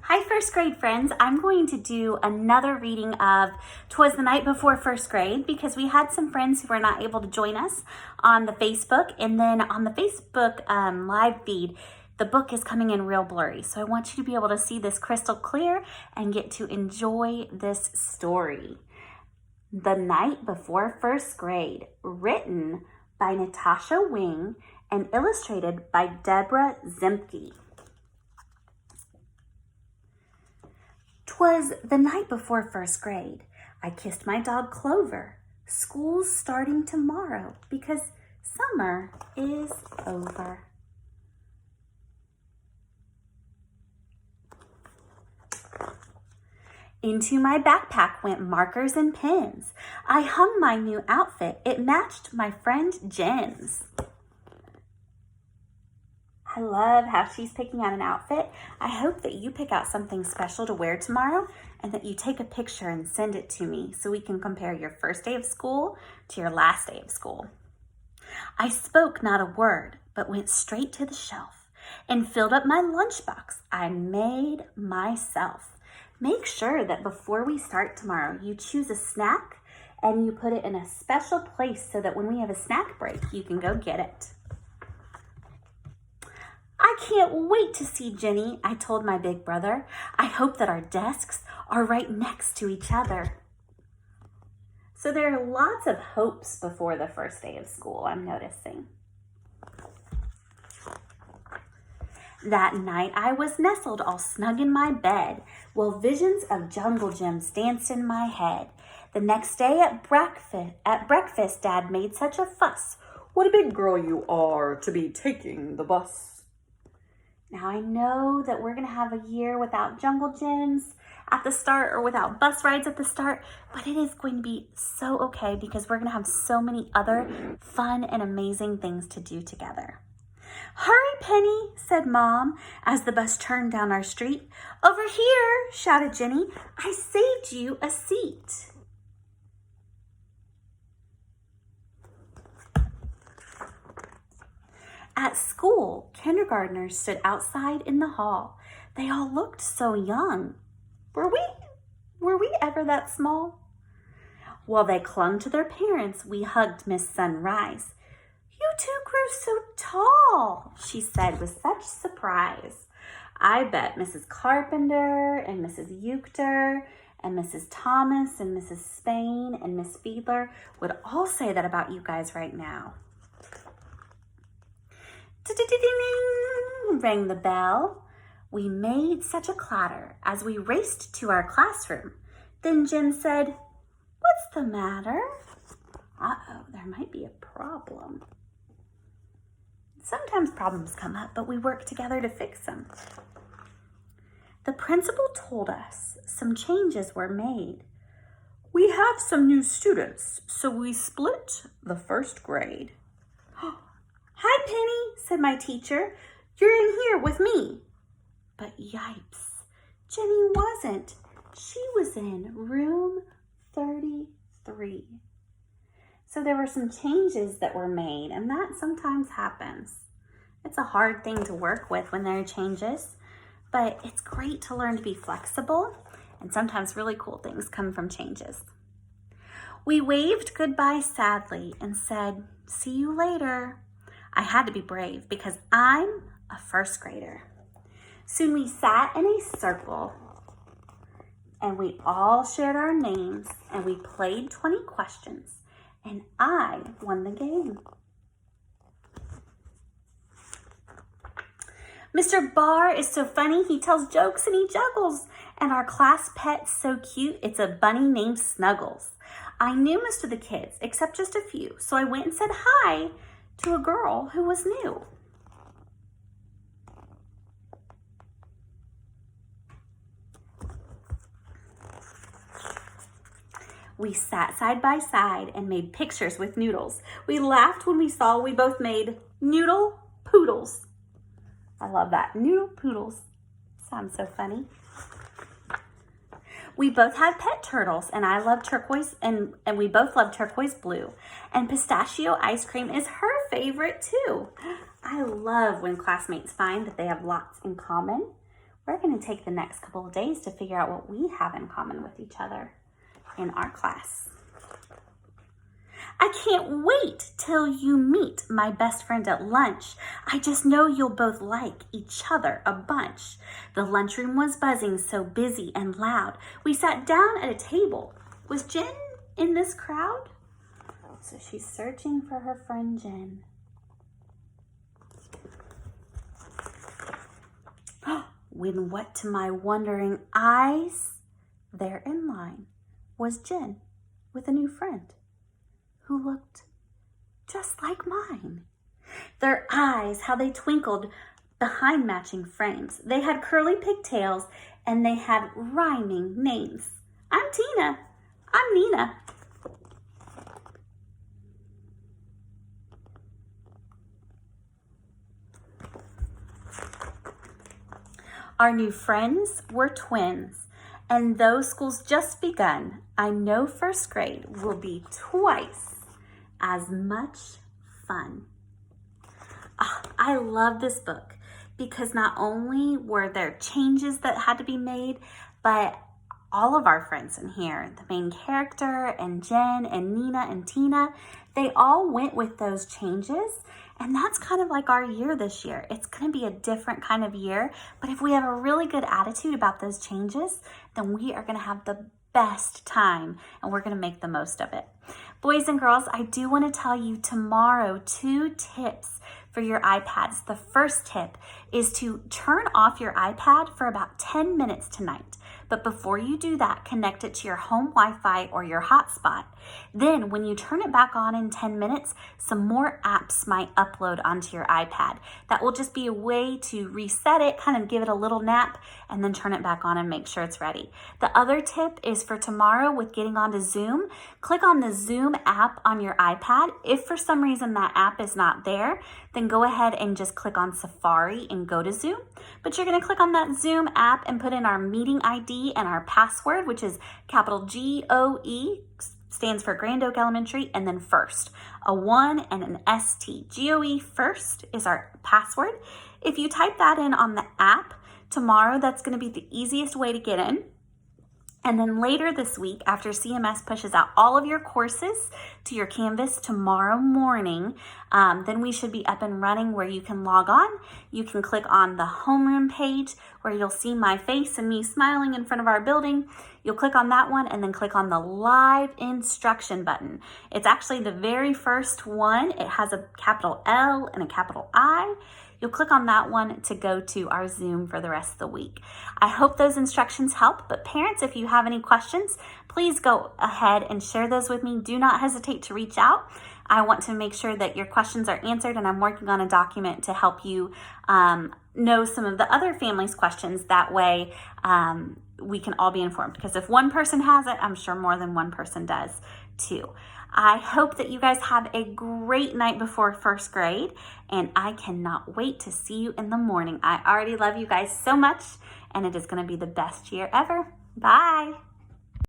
Hi, first grade friends. I'm going to do another reading of 'Twas the Night Before First Grade because we had some friends who were not able to join us on the Facebook. And then on the Facebook live feed, the book is coming in real blurry. So I want you to be able to see this crystal clear and get to enjoy this story. The Night Before First Grade, written by Natasha and illustrated by Deborah Zemke. 'Twas the night before first grade. I kissed my dog Clover. School's starting tomorrow because summer is over. Into my backpack went markers and pens. I hung my new outfit. It matched my friend Jen's. I love how she's picking out an outfit. I hope that you pick out something special to wear tomorrow and that you take a picture and send it to me so we can compare your first day of school to your last day of school. I spoke not a word, but went straight to the shelf and filled up my lunchbox I made myself. Make sure that before we start tomorrow, you choose a snack and you put it in a special place so that when we have a snack break, you can go get it. I can't wait to see Jenny, I told my big brother. I hope that our desks are right next to each other. So there are lots of hopes before the first day of school, I'm noticing. That night I was nestled all snug in my bed, while visions of jungle gyms danced in my head. The next day at breakfast, Dad made such a fuss. What a big girl you are to be taking the bus. Now I know that we're gonna have a year without jungle gyms at the start or without bus rides at the start, but it is going to be so okay because we're gonna have so many other fun and amazing things to do together. Hurry, Penny, said Mom as the bus turned down our street. Over here, shouted Jenny, I saved you a seat. At school, kindergartners stood outside in the hall. They all looked so young. Were we ever that small? While they clung to their parents, we hugged Miss Sunrise. You two grew so tall, she said with such surprise. I bet Mrs. Carpenter and Mrs. Euchter and Mrs. Thomas and Mrs. Spain and Miss Fiedler would all say that about you guys right now. Ding, rang the bell. We made such a clatter as we raced to our classroom. Then Jen said, What's the matter? Uh-oh, there might be a problem. Sometimes problems come up, but we work together to fix them. The principal told us some changes were made. We have some new students, so we split the first grade. Hi, Penny, said my teacher. You're in here with me. But yipes, Jenny wasn't. She was in room 33. So there were some changes that were made, and that sometimes happens. It's a hard thing to work with when there are changes, but it's great to learn to be flexible, and sometimes really cool things come from changes. We waved goodbye sadly and said, See you later. I had to be brave because I'm a first grader. Soon we sat in a circle and we all shared our names and we played 20 questions and I won the game. Mr. Barr is so funny, he tells jokes and he juggles. And our class pet's so cute, it's a bunny named Snuggles. I knew most of the kids, except just a few, so I went and said hi to a girl who was new. We sat side by side and made pictures with noodles. We laughed when we saw we both made noodle poodles. I love that, noodle poodles. Sounds so funny. We both had pet turtles and I love turquoise and we both love turquoise blue. And pistachio ice cream is her favorite too. I love when classmates find that they have lots in common we're going to take the next couple of days to figure out what we have in common with each other in our class. I can't wait till you meet my best friend at lunch. I just know you'll both like each other a bunch. The lunchroom was buzzing, so busy and loud. We sat down at a table. Was Jen in this crowd? So she's searching for her friend Jen. When what to my wondering eyes, there in line was Jen with a new friend who looked just like mine. Their eyes, how they twinkled behind matching frames. They had curly pigtails and they had rhyming names. I'm Tina. I'm Nina. Our new friends were twins, and though school's just begun, I know first grade will be twice as much fun. I love this book because not only were there changes that had to be made, but all of our friends in here, the main character and Jen and Nina and Tina, they all went with those changes. And that's kind of like our year this year. It's going to be a different kind of year, but if we have a really good attitude about those changes, then we are going to have the best time and we're going to make the most of it. Boys and girls, I do want to tell you tomorrow 2 tips for your iPads. The first tip is to turn off your iPad for about 10 minutes tonight. But before you do that, connect it to your home Wi-Fi or your hotspot. Then when you turn it back on in 10 minutes, some more apps might upload onto your iPad. That will just be a way to reset it, kind of give it a little nap, and then turn it back on and make sure it's ready. The other tip is for tomorrow with getting onto Zoom. Click on the Zoom app on your iPad. If for some reason that app is not there, then go ahead and just click on Safari and go to Zoom. But you're going to click on that Zoom app and put in our meeting ID and our password, which is capital GOE, stands for Grand Oak Elementary, and then first, a 1 and an ST. GOE first is our password. If you type that in on the app tomorrow, that's going to be the easiest way to get in. And then later this week, after CMS pushes out all of your courses to your Canvas tomorrow morning, then we should be up and running where you can log on. You can click on the homeroom page where you'll see my face and me smiling in front of our building. You'll click on that one and then click on the live instruction button. It's actually the very first one. It has a capital L and a capital I. You'll click on that one to go to our Zoom for the rest of the week. I hope those instructions help, but parents, if you have any questions, please go ahead and share those with me. Do not hesitate to reach out. I want to make sure that your questions are answered, and I'm working on a document to help you know some of the other families' questions. That way we can all be informed, because if one person has it, I'm sure more than one person does too. I hope that you guys have a great night before first grade, and I cannot wait to see you in the morning. I already love you guys so much, and it is going to be the best year ever. Bye.